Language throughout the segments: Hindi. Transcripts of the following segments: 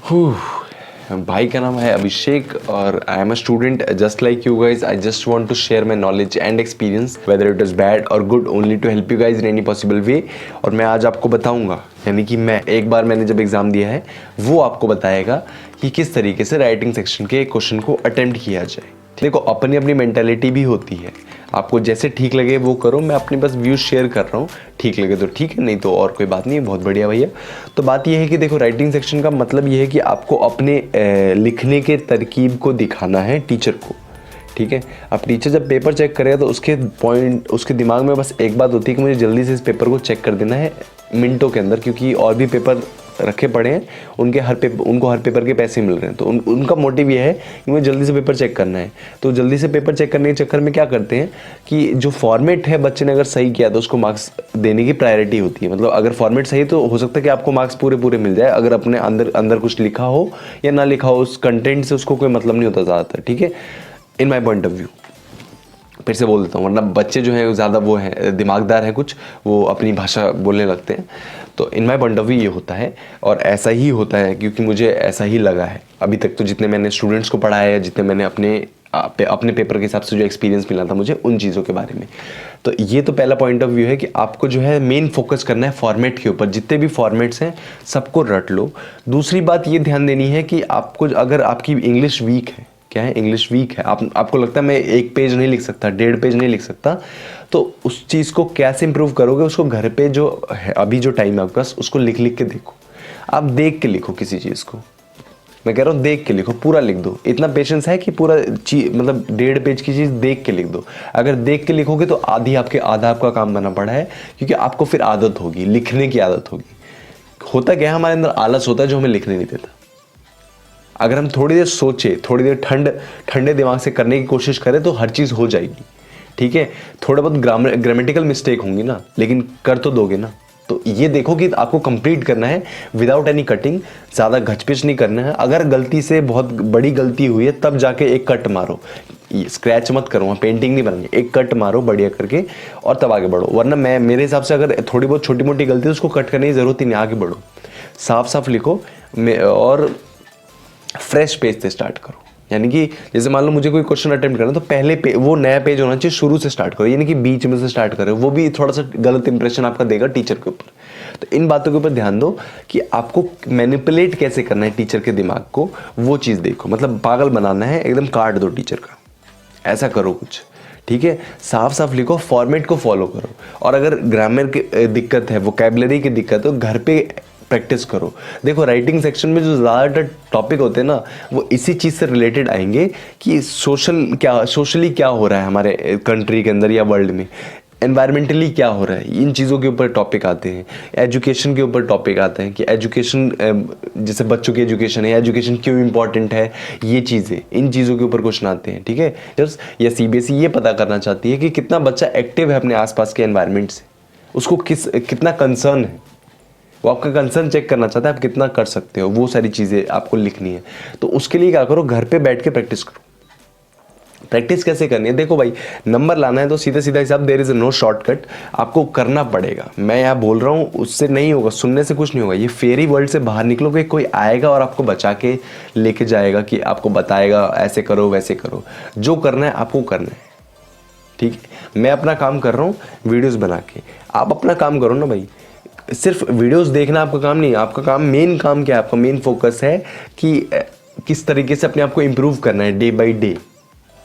भाई का नाम है अभिषेक और I am a student just like you guys. I just want to share my knowledge and experience whether it is bad और good only to help you guys in any possible way. और मैं आज आपको बताऊंगा, यानी कि मैं एक बार मैंने जब एग्ज़ाम दिया है वो आपको बताएगा कि किस तरीके से राइटिंग सेक्शन के क्वेश्चन को अटेम्प्ट किया जाए. देखो, अपनी अपनी मेंटालिटी भी होती है, आपको जैसे ठीक लगे वो करो. मैं अपनी बस व्यूज़ शेयर कर रहा हूँ, ठीक लगे तो ठीक है, नहीं तो और कोई बात नहीं है. बहुत बढ़िया भैया. तो बात ये है कि देखो, राइटिंग सेक्शन का मतलब ये है कि आपको अपने लिखने के तरकीब को दिखाना है टीचर को. ठीक है, अब टीचर जब पेपर चेक करेगा तो उसके दिमाग में बस एक बात होती है कि मुझे जल्दी से इस पेपर को चेक कर देना है मिनटों के अंदर, क्योंकि और भी पेपर रखे पड़े हैं, उनको हर पेपर के पैसे मिल रहे हैं. तो उनका मोटिव ये है कि मुझे जल्दी से पेपर चेक करना है. तो जल्दी से पेपर चेक करने के चक्कर में क्या करते हैं कि जो फॉर्मेट है, बच्चे ने अगर सही किया तो उसको मार्क्स देने की प्रायोरिटी होती है. मतलब अगर फॉर्मेट सही तो हो सकता है कि आपको मार्क्स पूरे मिल जाए, अगर अपने अंदर कुछ लिखा हो या ना लिखा हो, उस कंटेंट से उसको कोई मतलब नहीं होता ज़्यादातर. ठीक है, इन माई पॉइंट ऑफ व्यू. फिर से बोल देता हूँ, वरना बच्चे जो हैं ज़्यादा वो हैं, दिमागदार हैं कुछ, वो अपनी भाषा बोलने लगते हैं. तो इन माई पॉइंट ऑफ व्यू ये होता है और ऐसा ही होता है, क्योंकि मुझे ऐसा ही लगा है अभी तक. तो जितने मैंने स्टूडेंट्स को पढ़ाया है, जितने मैंने अपने पेपर के हिसाब से जो एक्सपीरियंस मिला था मुझे उन चीज़ों के बारे में. तो ये तो पहला पॉइंट ऑफ व्यू है कि आपको जो है मेन फोकस करना है फॉर्मेट के ऊपर. जितने भी फॉर्मेट्स हैं सबको रट लो. दूसरी बात ये ध्यान देनी है कि आपको, अगर आपकी इंग्लिश वीक है, क्या है, इंग्लिश वीक है, आपको लगता है मैं 1 पेज नहीं लिख सकता, 1.5 पेज नहीं लिख सकता, तो उस चीज़ को कैसे इंप्रूव करोगे, उसको घर पे जो है, अभी जो टाइम है आपके पास, उसको लिख के देखो. आप देख के लिखो किसी चीज़ को. मैं कह रहा हूँ देख के लिखो, पूरा लिख दो. इतना पेशेंस है कि पूरा मतलब 1.5 पेज की चीज़ देख के लिख दो. अगर देख के लिखोगे तो आधा आपका काम बना पड़ा है, क्योंकि आपको फिर आदत होगी, लिखने की आदत होगी. होता क्या है, हमारे अंदर आलस होता है जो हमें लिखने नहीं देता. अगर हम थोड़ी देर सोचे, थोड़ी देर ठंडे दिमाग से करने की कोशिश करें तो हर चीज़ हो जाएगी. ठीक है, थोड़ा बहुत ग्रामेटिकल मिस्टेक होंगी ना, लेकिन कर तो दोगे ना. तो ये देखो कि आपको कंप्लीट करना है विदाउट एनी कटिंग, ज़्यादा घचपिच नहीं करना है. अगर गलती से बहुत बड़ी गलती हुई है तब जाके एक कट मारो, स्क्रैच मत करो, पेंटिंग नहीं बनानी, एक कट मारो बढ़िया करके और तब आगे बढ़ो. वरना मेरे हिसाब से अगर थोड़ी बहुत छोटी मोटी गलती है उसको कट करने की ज़रूरत ही नहीं, आगे बढ़ो, साफ लिखो और फ्रेश पेज से स्टार्ट करो. यानी कि जैसे मान लो मुझे कोई क्वेश्चन अटेम्प्ट करना है तो पहले वो नया पेज होना चाहिए, शुरू से स्टार्ट करो, यानी कि बीच में से स्टार्ट करो. वो भी थोड़ा सा गलत इंप्रेशन आपका देगा टीचर के ऊपर. तो इन बातों के ऊपर ध्यान दो कि आपको मैनिपुलेट कैसे करना है टीचर के दिमाग को, वो चीज़ देखो. मतलब पागल बनाना है, एकदम काट दो टीचर का, ऐसा करो कुछ. ठीक है, साफ लिखो, फॉर्मेट को फॉलो करो. और अगर ग्रामर की दिक्कत है, वोकैबुलरी की दिक्कत है, तो घर पे प्रैक्टिस करो. देखो, राइटिंग सेक्शन में जो ज़्यादातर टॉपिक होते हैं ना, वो इसी चीज़ से रिलेटेड आएंगे कि सोशली क्या हो रहा है हमारे कंट्री के अंदर या वर्ल्ड में, एनवायरमेंटली क्या हो रहा है, इन चीज़ों के ऊपर टॉपिक आते हैं. एजुकेशन के ऊपर टॉपिक आते हैं कि एजुकेशन, जैसे बच्चों की एजुकेशन है, एजुकेशन क्यों इंपॉर्टेंट है, ये चीज़ें, इन चीज़ों के ऊपर क्वेश्चन आते हैं. ठीक है, या CBSE ये पता करना चाहती है कि कितना बच्चा एक्टिव है अपने आसपास के एनवायरनमेंट से, उसको कितना कंसर्न है, वो आपका कंसर्न चेक करना चाहता है आप कितना कर सकते हो. वो सारी चीज़ें आपको लिखनी है. तो उसके लिए क्या करो, घर पे बैठ के प्रैक्टिस करो. प्रैक्टिस कैसे करनी है, देखो भाई, नंबर लाना है तो सीधा हिसाब, देयर इज नो शॉर्टकट, आपको करना पड़ेगा. मैं यहाँ बोल रहा हूँ, उससे नहीं होगा, सुनने से कुछ नहीं होगा. ये फेरी वर्ल्ड से बाहर निकलोगे, कोई आएगा और आपको बचा के लेके जाएगा, कि आपको बताएगा ऐसे करो वैसे करो. जो करना है आपको करना है. ठीक है, मैं अपना काम कर रहा हूँ वीडियोज़ बना के, आप अपना काम करो ना भाई. सिर्फ वीडियोस देखना आपका काम नहीं है. आपका काम, मेन काम क्या है, आपका मेन फोकस है कि किस तरीके से अपने आप को इम्प्रूव करना है डे बाय डे.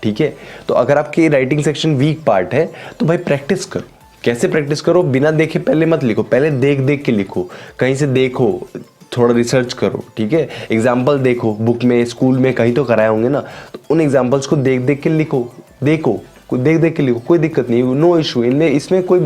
ठीक है, तो अगर आपकी राइटिंग सेक्शन वीक पार्ट है तो भाई प्रैक्टिस करो. कैसे प्रैक्टिस करो, बिना देखे पहले मत लिखो, पहले देख के लिखो, कहीं से देखो, थोड़ा रिसर्च करो. ठीक है, एग्जाम्पल देखो, बुक में, स्कूल में कहीं तो कराए होंगे ना, तो उन एग्जाम्पल्स को देख के लिखो. देख के लिखो, कोई दिक्कत नहीं, नो इशू. इसमें कोई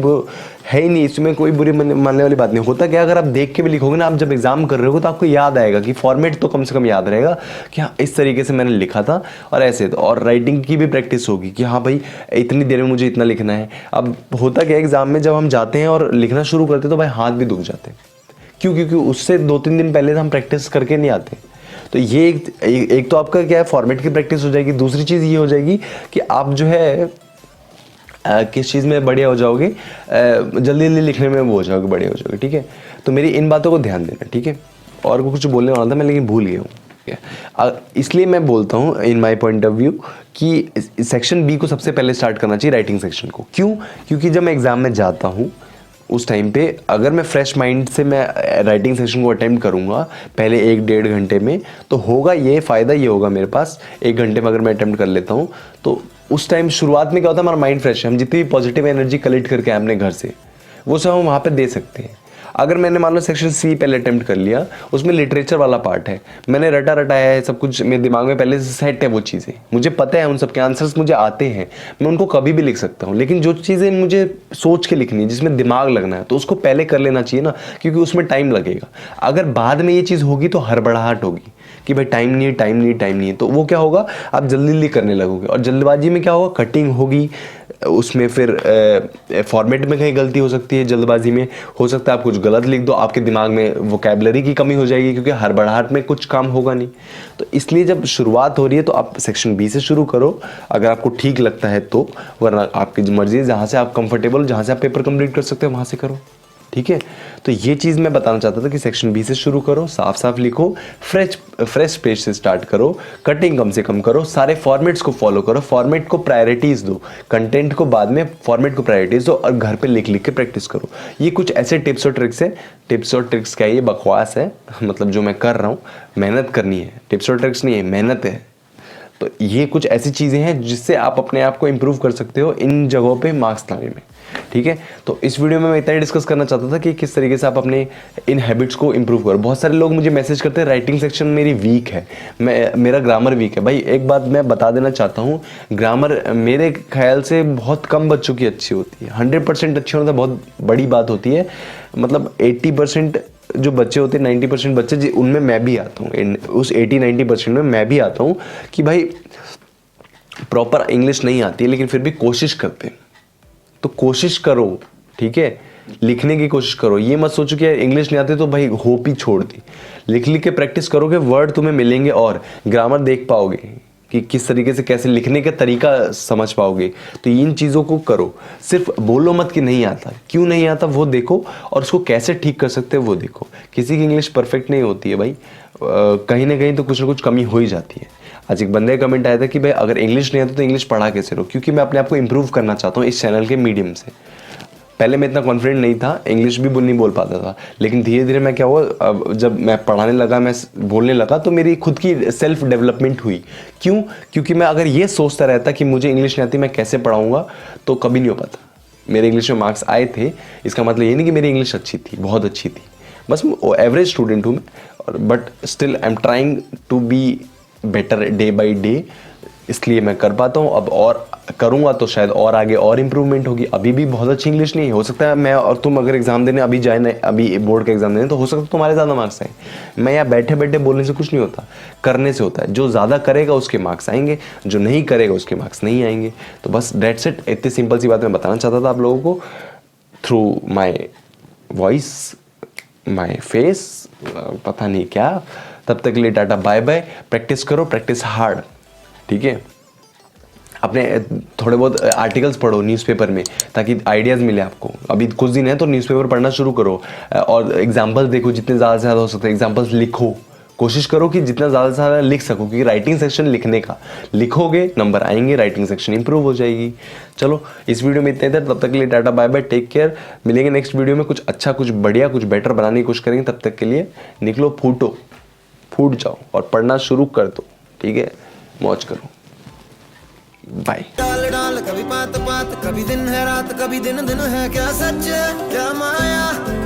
है ही नहीं, इसमें कोई बुरी मानने वाली बात नहीं. होता क्या, अगर आप देख के भी लिखोगे ना, आप जब एग्जाम कर रहे हो तो आपको याद आएगा, कि फॉर्मेट तो कम से कम याद रहेगा कि हाँ इस तरीके से मैंने लिखा था और ऐसे. तो और राइटिंग की भी प्रैक्टिस होगी कि हाँ भाई इतनी देर में मुझे इतना लिखना है. अब होता क्या, एग्जाम में जब हम जाते हैं और लिखना शुरू करते हैं तो भाई हाथ भी दुख जाते हैं. क्योंकि उससे 2-3 दिन पहले हम प्रैक्टिस करके नहीं आते. तो ये एक तो आपका क्या है, फॉर्मेट की प्रैक्टिस हो जाएगी. दूसरी चीज़ ये हो जाएगी कि आप जो है किस चीज़ में बढ़िया हो जाओगे, जल्दी लिखने में वो हो जाओगे, बढ़िया हो जाओगे. ठीक है, तो मेरी इन बातों को ध्यान देना. ठीक है, और कुछ बोलने वाला था मैं, लेकिन भूल गया हूँ। इसलिए मैं बोलता हूँ in my point of view कि सेक्शन बी को सबसे पहले स्टार्ट करना चाहिए, राइटिंग सेक्शन को। क्यों? क्योंकि जब मैं एग्ज़ाम में जाता हूँ उस टाइम पे अगर मैं फ्रेश माइंड से मैं राइटिंग सेक्शन को अटेम्प्ट करूँगा पहले 1-1.5 घंटे में, तो होगा ये फ़ायदा ये होगा मेरे पास, 1 घंटे में अगर मैं अटेम्प्ट कर लेता हूँ तो उस टाइम शुरुआत में क्या होता है, हमारा माइंड फ्रेश है, हम जितनी भी पॉजिटिव एनर्जी कलेक्ट करके आए अपने घर से वो सब हम वहाँ पे दे सकते हैं। अगर मैंने मान लो सेक्शन सी पहले अटेम्प्ट कर लिया, उसमें लिटरेचर वाला पार्ट है, मैंने रटा रटाया है, सब कुछ मेरे दिमाग में पहले से सेट है, वो चीज़ें मुझे पता है, उन सब के आंसर्स मुझे आते हैं, मैं उनको कभी भी लिख सकता हूँ। लेकिन जो चीज़ें मुझे सोच के लिखनी है, जिसमें दिमाग लगना है, तो उसको पहले कर लेना चाहिए ना, क्योंकि उसमें टाइम लगेगा। अगर बाद में ये चीज़ होगी तो हड़बड़ाहट होगी कि भाई टाइम नहीं है, टाइम नहीं है, टाइम नहीं है, तो वो क्या होगा, आप जल्दी जल्दी करने लगोगे और जल्दबाजी में क्या होगा, कटिंग होगी, उसमें फिर फॉर्मेट में कहीं गलती हो सकती है, जल्दबाजी में हो सकता है आप कुछ गलत लिख दो, आपके दिमाग में वोकैबुलरी की कमी हो जाएगी, क्योंकि हड़बड़ाहट में कुछ काम होगा नहीं। तो इसलिए जब शुरुआत हो रही है तो आप सेक्शन बी से शुरू करो, अगर आपको ठीक लगता है तो, वरना आपकी मर्जी है, जहाँ से आप कंफर्टेबल, जहाँ से आप पेपर कंप्लीट कर सकते हो वहाँ से करो, ठीक है। तो ये चीज़ मैं बताना चाहता था कि सेक्शन बी से शुरू करो, साफ साफ लिखो, फ्रेश पेज से स्टार्ट करो, कटिंग कम से कम करो, सारे फॉर्मेट्स को फॉलो करो, फॉर्मेट को प्रायोरिटीज़ दो, कंटेंट को बाद में, फॉर्मेट को प्रायोरिटीज़ दो, और घर पे लिख लिख के प्रैक्टिस करो। ये कुछ ऐसे टिप्स और ट्रिक्स है, टिप्स और ट्रिक्स क्या है, ये बकवास है, मतलब जो मैं कर रहा हूँ, मेहनत करनी है, टिप्स और ट्रिक्स नहीं है, मेहनत है। तो ये कुछ ऐसी चीज़ें हैं जिससे आप अपने आप को इम्प्रूव कर सकते हो इन जगहों पे मार्क्स लाने में, ठीक है। तो इस वीडियो में मैं इतना ही डिस्कस करना चाहता था कि किस तरीके से आप अपने इन हैबिट्स को इम्प्रूव करो। बहुत सारे लोग मुझे मैसेज करते हैं राइटिंग सेक्शन मेरी वीक है, मेरा ग्रामर वीक है। भाई एक बात मैं बता देना चाहता हूँ, ग्रामर मेरे ख्याल से बहुत कम बच्चों की अच्छी होती है, 100% अच्छी होना तो बहुत बड़ी बात होती है। मतलब 80% जो बच्चे होते हैं, 90% बच्चे, उनमें मैं भी आता हूँ, उस 80-90% में मैं भी आता हूँ कि भाई प्रॉपर इंग्लिश नहीं आती है, लेकिन फिर भी कोशिश करते हैं। तो कोशिश करो, ठीक है, लिखने की कोशिश करो। ये मत सोचो कि यार इंग्लिश नहीं आती तो भाई होप ही छोड़ दी। लिख लिख के प्रैक्टिस करोगे, वर्ड तुम्हें मिलेंगे और ग्रामर देख पाओगे कि किस तरीके से कैसे लिखने का तरीका समझ पाओगे। तो इन चीज़ों को करो, सिर्फ बोलो मत कि नहीं आता, क्यों नहीं आता वो देखो, और उसको कैसे ठीक कर सकते हो वो देखो। किसी की इंग्लिश परफेक्ट नहीं होती है भाई, कहीं ना कहीं तो कुछ ना कुछ कमी हो ही जाती है। आज एक बंदे का कमेंट आया था कि भाई अगर इंग्लिश नहीं आता तो इंग्लिश पढ़ा कैसे रहो, क्योंकि मैं अपने आप को इम्प्रूव करना चाहता हूँ इस चैनल के मीडियम से। पहले मैं इतना कॉन्फिडेंट नहीं था, इंग्लिश भी नहीं बोल पाता था, लेकिन धीरे धीरे मैं क्या हुआ, जब मैं पढ़ाने लगा, मैं बोलने लगा, तो मेरी खुद की सेल्फ डेवलपमेंट हुई। क्यों? क्योंकि मैं अगर ये सोचता रहता कि मुझे इंग्लिश नहीं आती, मैं कैसे पढ़ाऊँगा, तो कभी नहीं हो पाता। मेरे इंग्लिश में मार्क्स आए थे, इसका मतलब ये नहीं कि मेरी इंग्लिश अच्छी थी, बहुत अच्छी थी, बस एवरेज स्टूडेंट हूँ मैं, but still I am trying to be better day by day, इसलिए मैं कर पाता हूँ। अब और करूँगा तो शायद और आगे और इम्प्रूवमेंट होगी। अभी भी बहुत अच्छी इंग्लिश नहीं है, हो सकता है मैं और तुम अगर एग्जाम देने अभी जाए, अभी बोर्ड का एग्जाम देने, तो हो सकता है तुम्हारे ज़्यादा मार्क्स आए। मैं यहाँ बैठे बैठे बोलने से कुछ नहीं होता, करने से होता है। जो ज़्यादा करेगा उसके मार्क्स आएंगे, जो नहीं करेगा उसके मार्क्स नहीं आएंगे। तो बस डेट्स इट, इतनी सिंपल सी बात मैं बताना चाहता था आप लोगों को through my voice, my face, पता नहीं क्या। तब तक के लिए टाटा बाय बाय। प्रैक्टिस करो, प्रैक्टिस हार्ड, ठीक है। अपने थोड़े बहुत आर्टिकल्स पढ़ो न्यूज़पेपर में, ताकि आइडियाज़ मिले आपको। अभी कुछ दिन है तो न्यूज़पेपर पढ़ना शुरू करो, और एग्जाम्पल्स देखो, जितने ज़्यादा से ज़्यादा हो सकते हैं एग्जाम्पल्स लिखो। कोशिश करो कि जितना ज़्यादा से ज़्यादा लिख सको, क्योंकि राइटिंग सेक्शन लिखने का, लिखोगे नंबर आएंगे, राइटिंग सेक्शन इंप्रूव हो जाएगी। चलो इस वीडियो में इतने थे, तब तक के लिए tata bye bye, take care. मिलेंगे नेक्स्ट वीडियो में, कुछ अच्छा, कुछ बढ़िया, कुछ बेटर बनाने की कोशिश करेंगे। तब तक के लिए निकलो, फूट जाओ और पढ़ना शुरू कर दो, ठीक है। मौज करो, बाय। डाल डाल कभी बात बात, कभी दिन है रात, कभी दिन दिन है, क्या सच क्या माया।